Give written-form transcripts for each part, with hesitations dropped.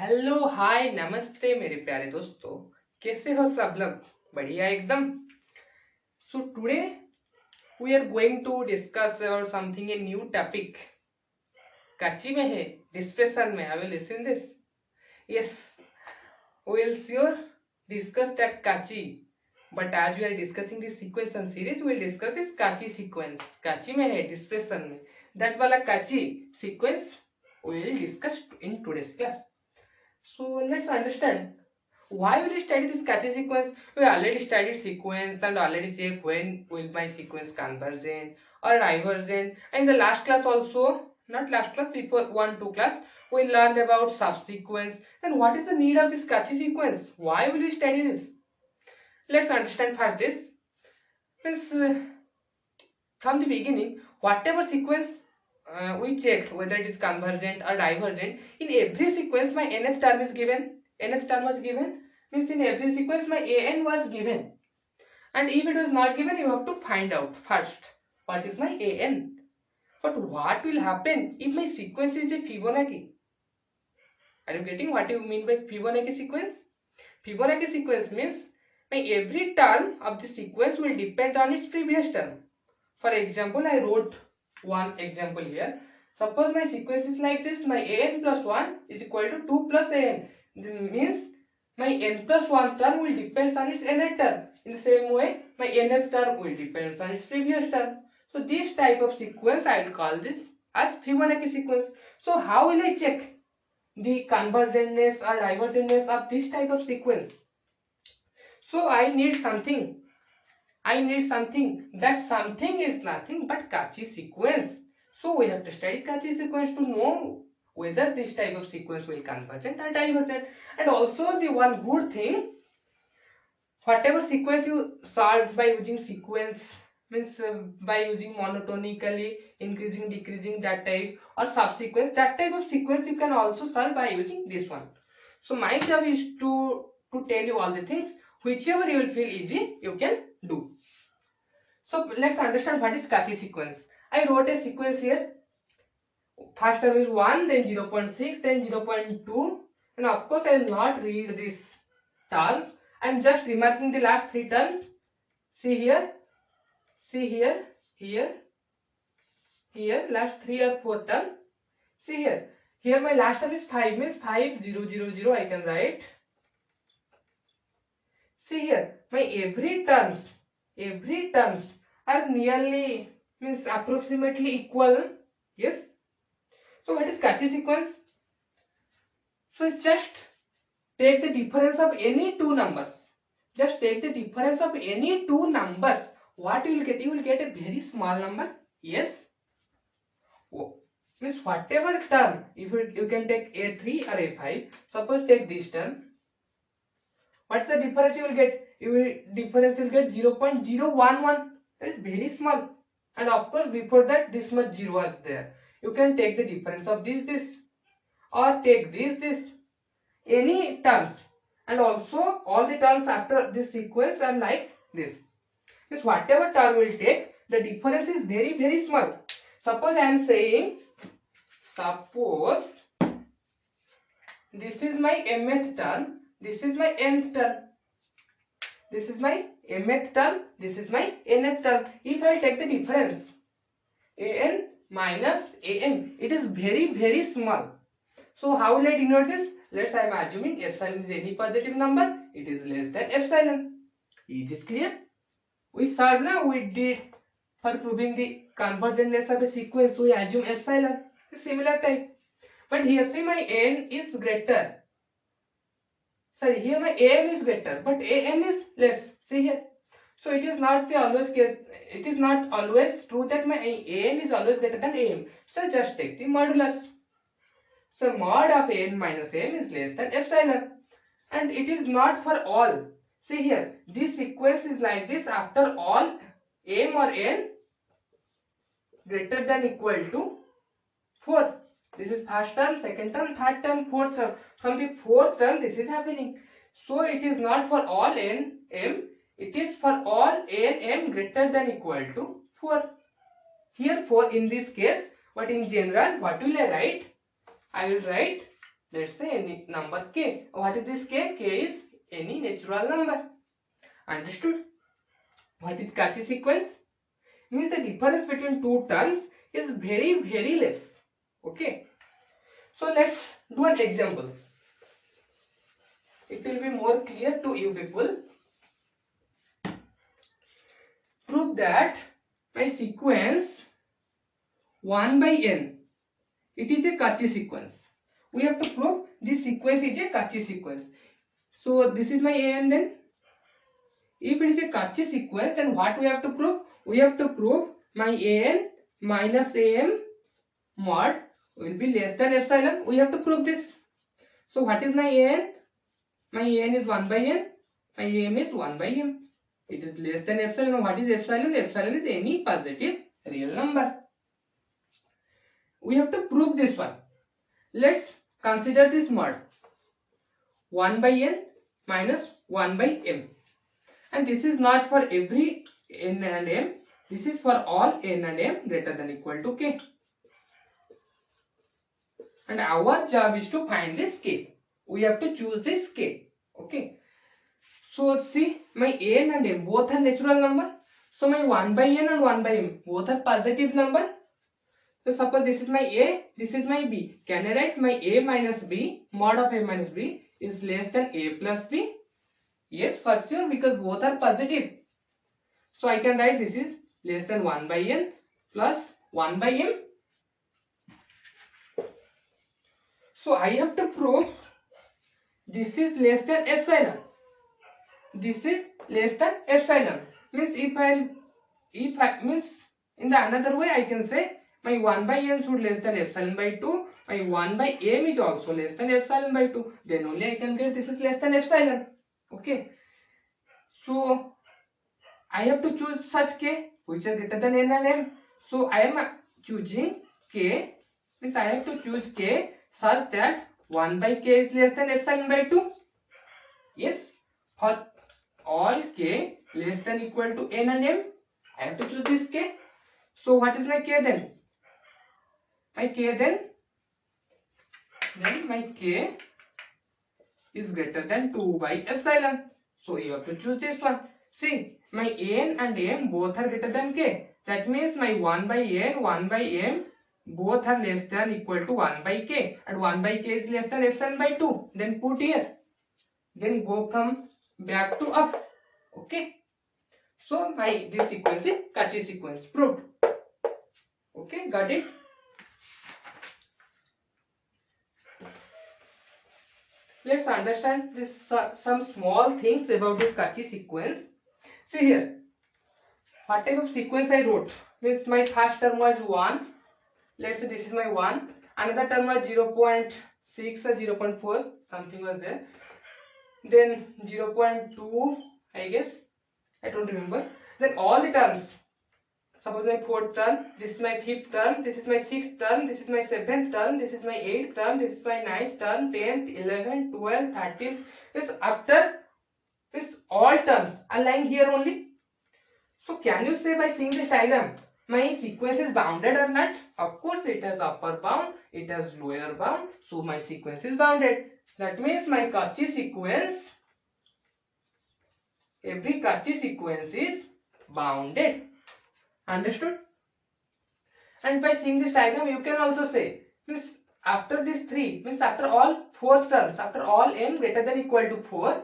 Hello hi नमस्ते मेरे प्यारे दोस्तों। कैसे हो सब लोग? बढ़िया एकदम। So today we are going to discuss और समथिंग ए न्यू टॉपिक। काची में है, डिस्कशन में। I will listen this. Yes, we will sure discuss that Kachi. But as we are discussing this sequence and series, we will discuss this Kachi sequence. Kachi में है, depression में। That वाला Kachi sequence we will discuss in today's class. So let's understand why will we study this Kachi sequence. We already studied sequence and already check when will my sequence convergent or divergent. And the last class also, not last class, before 1-2 class, we learned about subsequence. Then what is the need of this Kachi sequence? Why will we study this? Let's understand first this. Means from the beginning, whatever sequence we checked, whether it is convergent or divergent, in every sequence my nth term is given. Nth term was given, means in every sequence my an was given. And if it was not given, you have to find out first what is my an. But what will happen if my sequence is a Fibonacci? Are you getting what you mean by Fibonacci sequence? Fibonacci sequence means my every term of the sequence will depend on its previous term. For example, I wrote one example here. Suppose my sequence is like this. My an plus 1 is equal to 2 plus an. This means my n plus 1 term will depend on its nth term. In the same way, my nth term will depend on its previous term. So this type of sequence I will call this as Fibonacci sequence. So how will I check the convergentness or divergentness of this type of sequence? So I need something. That something is nothing but Kachi sequence. So we have to study Kachi sequence to know whether this type of sequence will convergent or divergent. And also the one good thing, whatever sequence you solve by using sequence, means by using monotonically, increasing, decreasing, that type, or subsequence, that type of sequence you can also solve by using this one. So my job is to tell you all the things. Whichever you will feel easy, you can do. So let's understand what is Kachi sequence. I wrote a sequence here. First term is 1, then 0.6, then 0.2, and of course I will not read these terms. I am just remarking the last 3 terms. See here, here, last 3 or 4 terms. See here. Here my last term is 5, means 5, 0, 0, 0 I can write. See here, my every terms are nearly, means approximately equal. Yes. So what is Kachi sequence? So just take the difference of any two numbers. Just take the difference of any two numbers. What you will get? You will get a very small number. Yes. Means whatever term, if you can take a3 or a5. Suppose take this term. What's the difference you will get? Difference will get 0.011. That is very small. And of course before that this much 0 was there. You can take the difference of this, or take this, any terms. And also all the terms after this sequence are like this. Means whatever term will take, the difference is very, very small. Suppose I am saying, suppose this is my mth term, this is my nth term. This is my mth term, this is my nth term. If I take the difference, an minus am, it is very, very small. So how will I denote this? Let's, I am assuming epsilon is any positive number, it is less than epsilon. Is it clear? We solved now, we did for proving the convergentness of a sequence, we assume epsilon, a similar type. But here see my n is greater. Sorry, here my am is greater, but am is less. See here. So it is not the always case. It is not always true that my an is always greater than am. So just take the modulus. So mod of an minus am is less than epsilon. And it is not for all. See here, this sequence is like this after all am or n greater than equal to 4. This is first term, second term, third term, fourth term. From the fourth term this is happening. So it is not for all n m, it is for all n m greater than equal to 4. Here 4 in this case, but in general what will I write? I will write Let's say any number k. What is this k? K is any natural number. Understood? What is Cauchy sequence? Means the difference between two terms is very less. Okay. So let's do an example. It will be more clear to you people. Prove that my sequence 1 by n, it is a Cauchy sequence. We have to prove this sequence is a Cauchy sequence. So this is my an, then if it is a Cauchy sequence, then what we have to prove? We have to prove my an minus am mod will be less than epsilon. We have to prove this. So what is my an? My an is 1 by n. My am is 1 by m. It is less than epsilon. What is epsilon? Epsilon is any positive real number. We have to prove this one. Let's consider this mod 1 by n minus 1 by m. And this is not for every n and m. This is for all n and m greater than equal to k. And our job is to find this k. We have to choose this k. Okay. So see, my n and m both are natural number. So my 1 by n and 1 by m both are positive number. So suppose this is my a, this is my b. Can I write my a minus b, mod of a minus b is less than a plus b? Yes, for sure, because both are positive. So I can write this is less than 1 by n plus 1 by m. So I have to prove this is less than epsilon. This is less than epsilon. Means if I means in the another way I can say my 1 by n should less than epsilon by 2. My 1 by m is also less than epsilon by 2. Then only I can get this is less than epsilon. Okay. So I have to choose such k which are greater than n and m. So I am choosing k, means I have to choose k such that 1 by k is less than epsilon by 2. Yes, for all k less than equal to n and m, I have to choose this k. So what is my k then? My k then my k is greater than 2 by epsilon. So you have to choose this one. See, my n and m both are greater than k. That means my 1 by n, 1 by m both are less than equal to 1 by k. And 1 by k is less than epsilon by 2. Then put here. Then go from back to up. Okay. So my this sequence is Cauchy sequence. Proved. Okay, got it? Let's understand this some small things about this Cauchy sequence. See here. What type of sequence I wrote? Means my first term was 1. Let's say this is my 1. Another term was 0.6 or 0.4. Something was there. Then 0.2, I guess. I don't remember. Then all the terms. Suppose my 4th term, this is my 5th term, this is my 6th term, this is my 7th term, this is my 8th term, this is my 9th term, 10th, 11th, 12th, 13th. This after this all terms are lying here only. So can you say by seeing this diagram, my sequence is bounded or not? Of course it has upper bound, it has lower bound, so my sequence is bounded. That means my Cauchy sequence, every Cauchy sequence is bounded. Understood? And by seeing this diagram, you can also say, means after this 3, means after all 4 terms, after all n greater than equal to 4,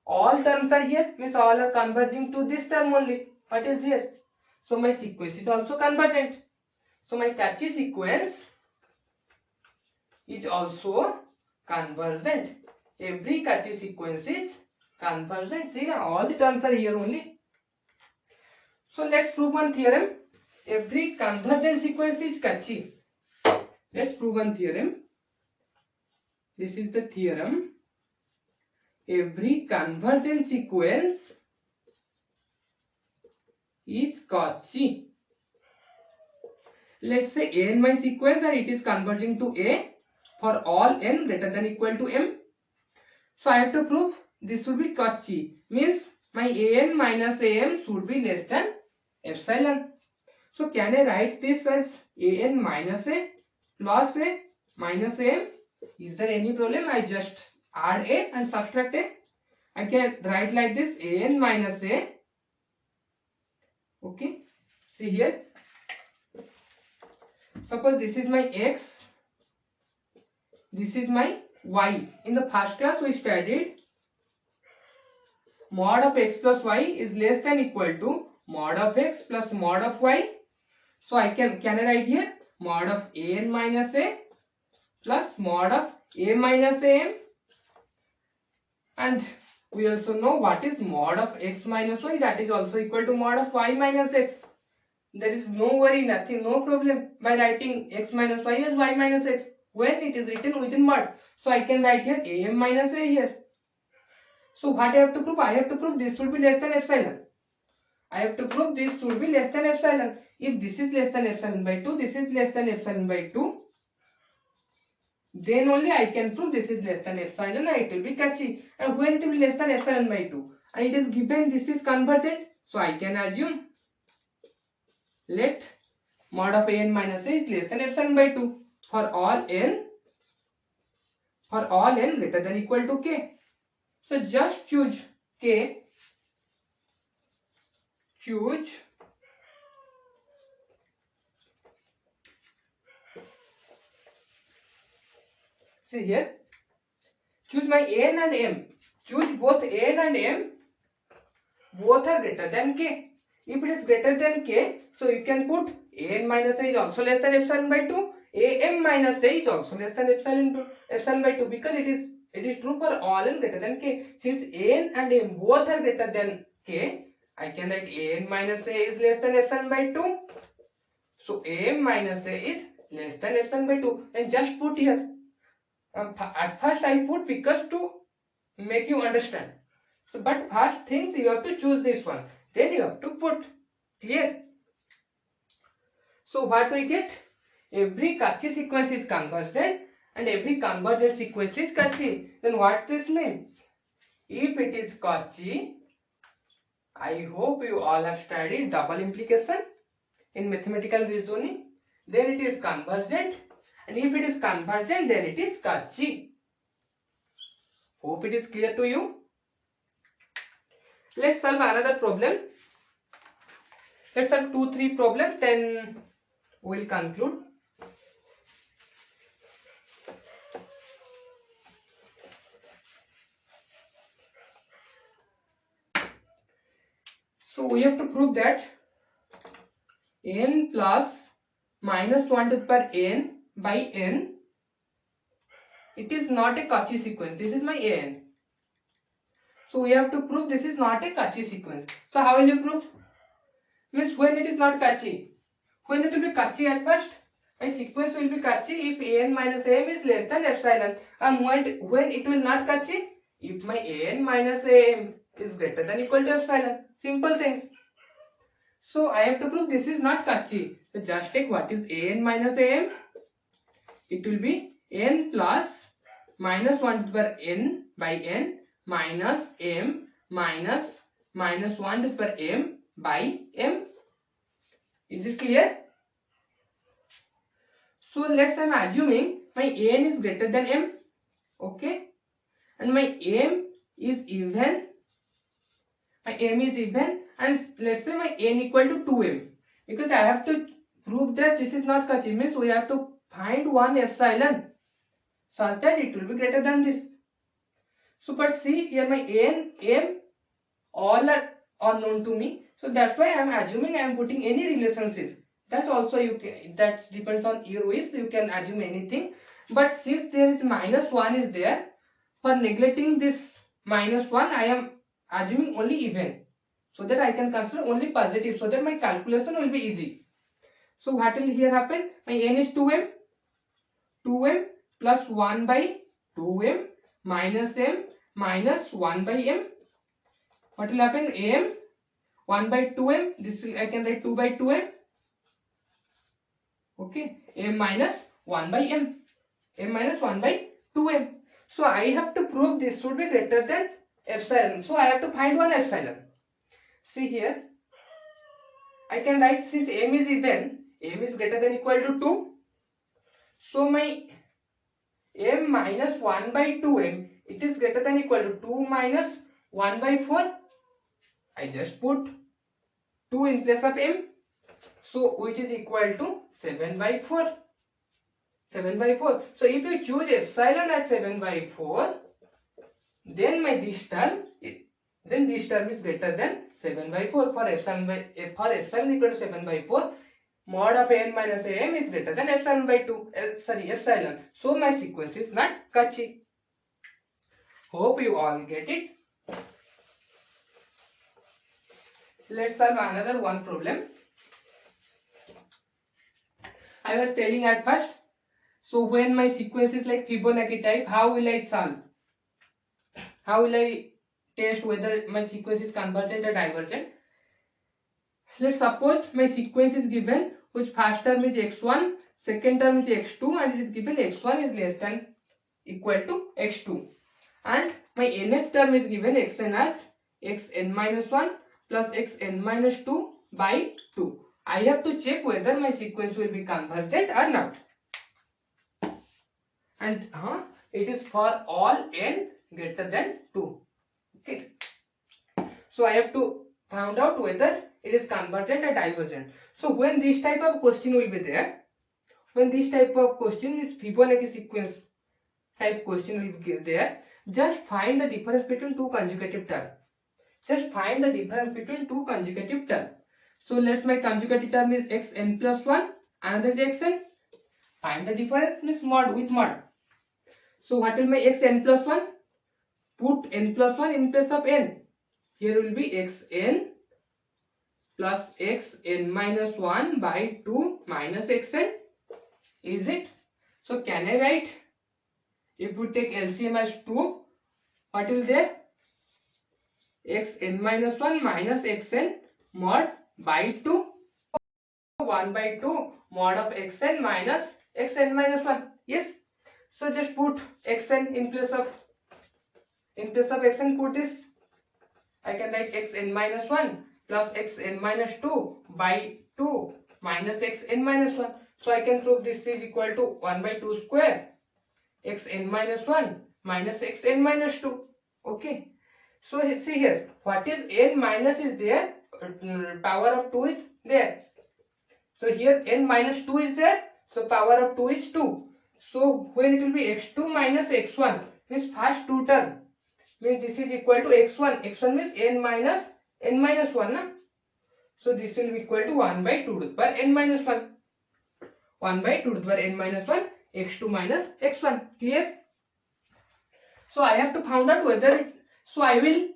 all terms are here, means all are converging to this term only. What is here? So my sequence is also convergent. So my Cauchy sequence is also convergent. Every Cauchy sequence is convergent. See, all the terms are here only. So let's prove one theorem. Every convergent sequence is Cauchy. Let's prove one theorem. This is the theorem. Every convergent sequence is Cauchy. Let's say n my sequence and it is converging to a for all n greater than equal to m. So I have to prove this should be Cauchy. Means my an minus am should be less than epsilon. So can I write this as an minus a plus a minus am? Is there any problem? I just add a and subtract a. I can write like this, an minus a. Okay, see here. Suppose this is my x, this is my y. In the first class we studied mod of x plus y is less than equal to mod of x plus mod of y. So I can I write here mod of an minus a plus mod of a minus am, and we also know what is mod of x minus y, that is also equal to mod of y minus x. There is no worry, nothing, no problem by writing x minus y as y minus x when it is written within mod. So I can write here am minus a here. So what I have to prove? I have to prove this should be less than epsilon. I have to prove this should be less than epsilon. If this is less than epsilon by 2, this is less than epsilon by 2, then only I can prove this is less than epsilon and it will be Cauchy. And when it will be less than epsilon by 2 and it is given this is convergent, so I can assume let mod of an minus a is less than epsilon by 2 for all n greater than equal to k. So just choose k, choose see here, choose my n and m, choose both n and m, both are greater than k. If it is greater than k, so you can put an minus a is also less than epsilon by 2, am minus a is also less than epsilon by 2, because it is true for all n greater than k. Since an and m both are greater than k, I can write an minus a is less than epsilon by 2. So am minus a is less than epsilon by 2, and just put here. At first I put because to make you understand. So, but first things you have to choose this one, then you have to put. Clear? So what we get? Every Cauchy sequence is convergent and every convergent sequence is Cauchy. Then what this means? If it is Cauchy, I hope you all have studied double implication in mathematical reasoning. Then it is convergent, and if it is convergent, then it is Cauchy. Hope it is clear to you. Let's solve another problem. Let's solve 2-3 problems, then we will conclude. So we have to prove that n plus minus 1 to the power n by n, it is not a Cauchy sequence. This is my an. So we have to prove this is not a Cauchy sequence. So how will you prove? Means when it is not Cauchy. When it will be Cauchy at first, my sequence will be Cauchy if an minus am is less than epsilon. And when it will not Cauchy, if my an minus am is greater than equal to epsilon. Simple things. So I have to prove this is not Cauchy. So just take what is an minus am. It will be n plus minus 1 to the power n by n minus m minus minus 1 to the power m by m. Is it clear? So let's I'm assuming my n is greater than m. Okay, and my m is even. My m is even, and let's say my n equal to 2m, because I have to prove that this is not Cauchy. Means we have to find one epsilon such that it will be greater than this. So but see here my n, m all are unknown to me. So that's why I am assuming I am putting any relationship. That also you can, that depends on your wish, you can assume anything. But since there is minus 1 is there, for neglecting this minus 1 I am assuming only even, so that I can consider only positive, so that my calculation will be easy. So what will here happen? My n is 2m, 2m plus 1 by 2m minus m minus 1 by m. What will happen? m 1 by 2m, this will, I can write 2 by 2m. Okay, m minus 1 by m, m minus 1 by 2m. So I have to prove this should be greater than epsilon. So I have to find one epsilon. See here, I can write, since m is even, m is greater than equal to 2. So my m minus 1 by 2m, it is greater than equal to 2 minus 1 by 4. I just put 2 in place of m, so which is equal to 7 by 4. 7 by 4. So if you choose epsilon as 7 by 4, then this term is greater than 7 by 4. For epsilon equal to 7 by 4, mod of n minus am is greater than epsilon by 2. Epsilon. So my sequence is not Cauchy. Hope you all get it. Let's solve another one problem. I was telling at first, so when my sequence is like Fibonacci type, how will I solve? How will I test whether my sequence is convergent or divergent? Let's suppose my sequence is given, whose first term is x1, second term is x2, and it is given x1 is less than equal to x2, and my nth term is given xn as xn minus 1 plus xn minus 2 by 2. I have to check whether my sequence will be convergent or not, and it is for all n greater than 2. Okay, so I have to find out whether it is convergent or divergent. So when this type of question will be there, when this type of question is Fibonacci sequence type question will be there, just find the difference between two consecutive terms. Just find the difference between two consecutive terms. So let's my consecutive term is xn plus 1, another is xn. Find the difference means mod with mod. So what will my xn plus 1? Put n plus 1 in place of n. Here will be xn plus xn minus 1 by 2 minus xn. Is it? So can I write, if we take LCM as 2, what will there? Xn minus 1 minus xn mod by 2. 1 by 2 mod of xn minus xn minus 1. Yes. So just put xn in place of xn, put this. I can write xn minus 1 plus xn minus 2 by 2 minus xn minus 1. So I can prove this is equal to 1 by 2 square xn minus 1 minus xn minus 2. Okay. So see here, what is n minus is there, power of 2 is there. So here n minus 2 is there, so power of 2 is 2. So when it will be x2 minus x1, means first two term, means this is equal to x1. x1 means n minus 1. Na? So this will be equal to 1 by 2 to the power n minus 1. 1 by 2 to the power n minus 1, x2 minus x1. Clear? So I have to find out whether it, so I will,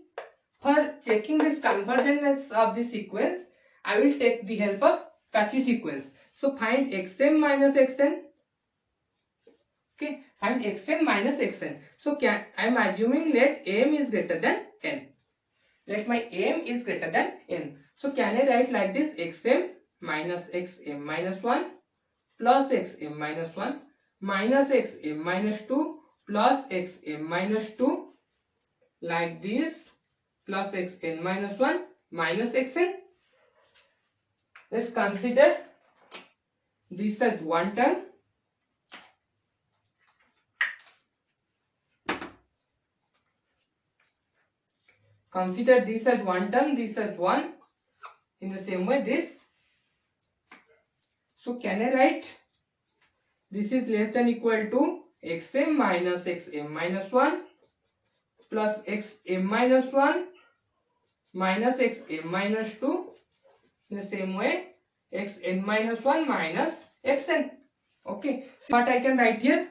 for checking this convergence of the sequence, I will take the help of Cauchy sequence. So find xm minus xn. Okay, find xm minus xn. So I am assuming let m is greater than n. Let my m is greater than n. So can I write like this, xm minus xm minus 1 plus xm minus 1 minus xm minus 2 plus xm minus 2, like this, plus xn minus 1 minus xn. Let's consider this as one term. Consider this as one term, this as 1. In the same way this. So can I write this is less than equal to xm minus xm minus 1 plus xm minus 1 minus xm minus 2. In the same way xn minus 1 minus xn. Okay. So what I can write here,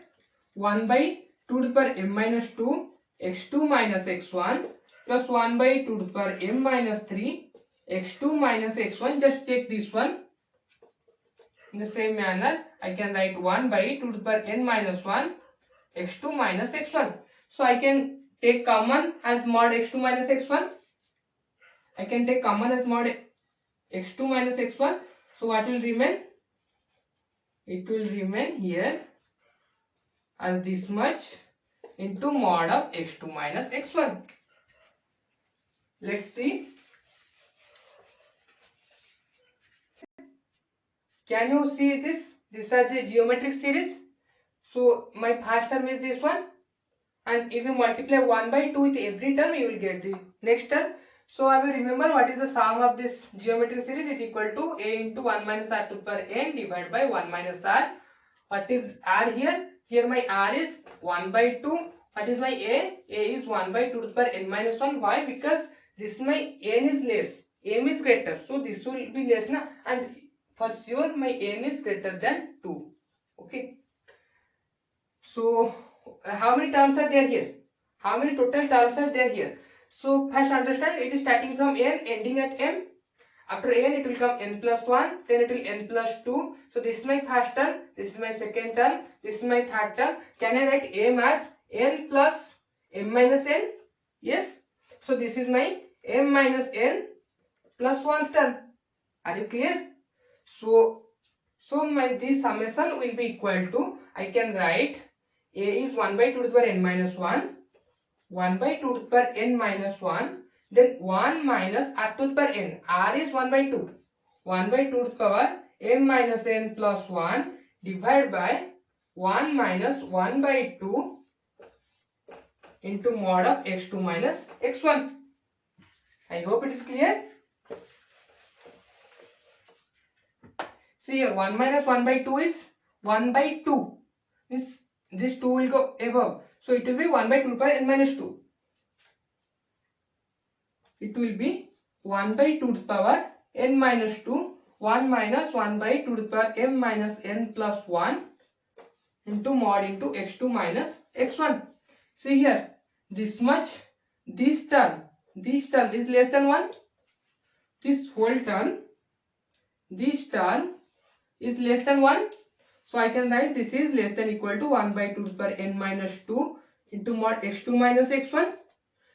1 by 2 to the power m minus 2 x2 minus x1 plus 1 by 2 to the power m minus 3 x2 minus x1. Just check this one. In the same manner, I can write 1 by 2 to the power n minus 1 x2 minus x1. So I can take common as mod x2 minus x1. I can take common as mod x2 minus x1. So what will remain? It will remain here as this much into mod of x2 minus x1. Let's see. Can you see this? This is a geometric series. So my first term is this one, and if you multiply 1 by 2 with every term, you will get the next term. So I will remember what is the sum of this geometric series. It is equal to a into 1 minus r to the power n divided by 1 minus r. What is r here? Here my r is 1 by 2. What is my a? A is 1 by 2 to the power n minus 1. Why? Because this my n is less, m is greater. So this will be less na, and for sure my n is greater than 2. Okay. So how many terms are there here? How many total terms are there here? So first understand, it is starting from n ending at m. After n it will come n plus 1, then it will n plus 2. So this is my first term, this is my second term, this is my third term. Can I write m as n plus m minus n? Yes. So this is my m minus n plus 1 term. Are you clear? So my this summation will be equal to, I can write a is 1 by 2 to the power n minus 1, 1 by 2 to the power n minus 1, then 1 minus r to the power n. R is 1 by 2. 1 by 2 to the power m minus n plus 1 divided by 1 minus 1 by 2 into mod of x2 minus x1. I hope it is clear. See here, 1 minus 1 by 2 is 1 by 2. This 2 will go above. So it will be 1 by 2 to the power n minus 2. It will be 1 by 2 to the power n minus 2. 1 minus 1 by 2 to the power m minus n plus 1 into mod into x2 minus x1. See here, this much, this term is less than 1. This whole term, this term is less than 1. So I can write this is less than equal to 1 by 2 to the power n minus 2 into mod x2 minus x1.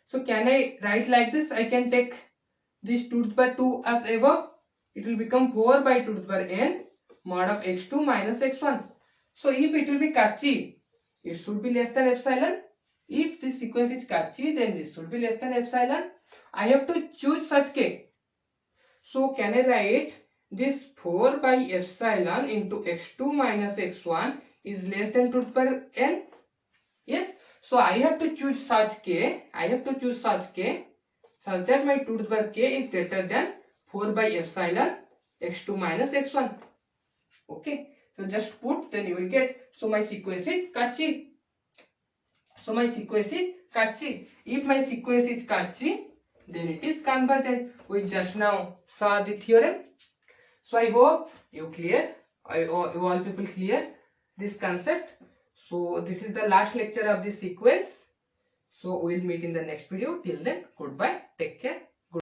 So can I write like this? I can take this 2 to the power 2 as above. It will become 4 by 2 to the power n mod of x2 minus x1. So if it will be Cauchy, it should be less than epsilon. If this sequence is Cauchy, then this should be less than epsilon. I have to choose such case. So can I write this 4 by epsilon into x2 minus x1 is less than 2 to the power n? Yes. So I have to choose such k. I have to choose such k such that my 2 to the power k is greater than 4 by epsilon x2 minus x1. Okay. So just put, then you will get. So my sequence is Cauchy. So my sequence is Cauchy. If my sequence is Cauchy, then it is convergent. We just now saw the theorem. So I hope you clear. You all people clear this concept. So this is the last lecture of this sequence. So we will meet in the next video. Till then, goodbye.